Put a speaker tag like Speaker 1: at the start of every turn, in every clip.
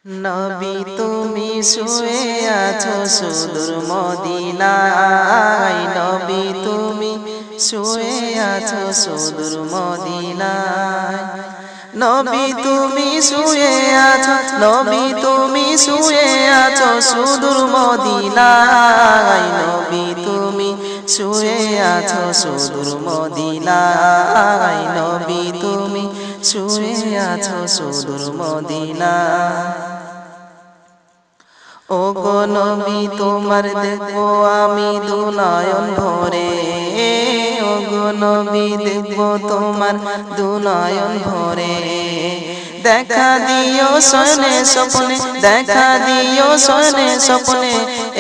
Speaker 1: নবী তুমি শুয়ে আছো সুদূর মদিনায়, নবী তুমি শুয়ে আছো সুদূর মদিনায়, নবী তুমি শুয়ে আছো, নবী তুমি শুয়ে আছো সুদূর মদিনায়, নবী তুমি শুয়ে আছো সুদূর মদিনায়, নবী তুমি শুয়ে আছো সুদূর মদিনায়। ও গো নবী তোমার দেখবো আমি দু নয়ন ভরে, ও গো নবী দেখবো তোমার দু নয়ন ভরে, দেখা দিও শয়নে স্বপ্নে, দেখা দিও শয়নে স্বপ্নে,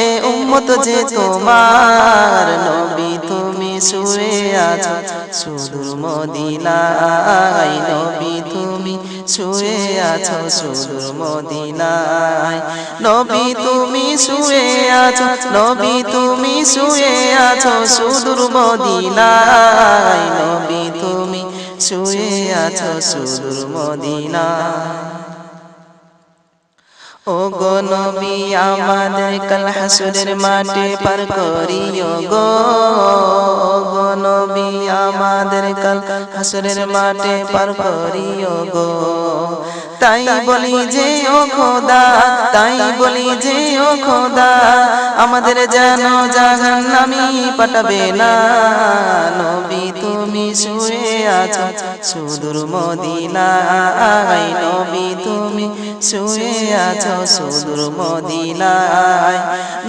Speaker 1: এ উম্মত যে তোমার, নবী তুমি শুয়ে আছো সুদূর মদিনায়, নবী তুমি শুয়ে আছো সুদূর মদিনায়, নবী তুমি শুয়ে আছো, নবী তুমি শুয়ে আছো সুদূর মদিনায়, নবী তুমি শুয়ে আছো সুদূর মদিনায়। ও গো নবী আমাদের কাল হাসরের মাঠে পার করিও গো, ও গো নবী আমাদের কাল হাসরের মাঠে পার করিও গো, তাই বলি যে ও খোদা, তাই বলি যে ও খোদা, আমাদের যেন জাহান্নামী পাঠাবে না, নবী তুমি শুয়ে আছো সুদূর মদিনায়, নবী তুমি শুয়ে আছো সুদূর মদিনায়,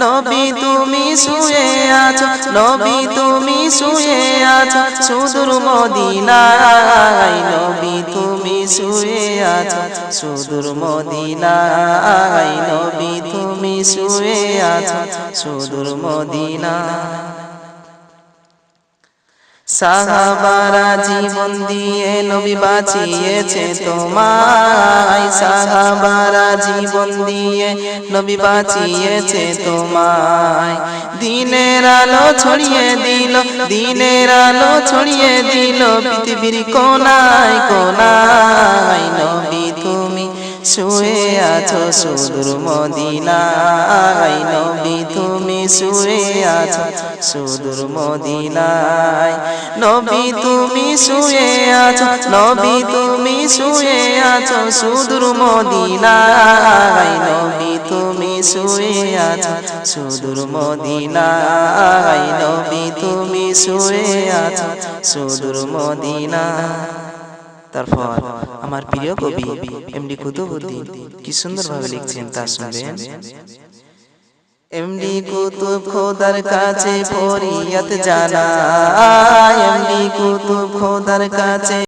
Speaker 1: নবী তুমি শুয়ে আছো, নবী তুমি শুয়ে আছো সুদূর মদিনায়, নবী তুমি শুয়ে আছো সুদূর মদিনায়, নবী তুমি শুয়ে আছো সুদূর মদিনায়। সাহাবারা জীবন দিয়ে নবী বাঁচিয়েছে তোমায়, সাহাবারা জীবন দিয়ে নবী বাঁচিয়েছে তোমায়, দিনের আলো ছড়িয়ে দিল, দিনের আলো ছড়িয়ে দিল পৃথিবীর কোনায় কোনায়, নবী তুমি শুয়ে আছো সুদূর মদিনায়, নবী তুমি শুয়ে আছো সুদূর মদিনায়, নবী তুমি শুয়ে আছো, নবী তুমি শুয়ে আছো সুদূর মদিনায়, নবী তুমি শুয়ে আছো সুদূর মদিনায়, নবী তুমি শুয়ে আছো সুদূর মদিনায়। তারপর আমার প্রিয় কবি এমডি কুতুবউদ্দিন কি সুন্দর ভাবে লিখছেন তা শুনবেন। এমডি কুতুব খোদার কাছে ফরিয়াদ জানায়, এমডি কুতুব খোদার কাছে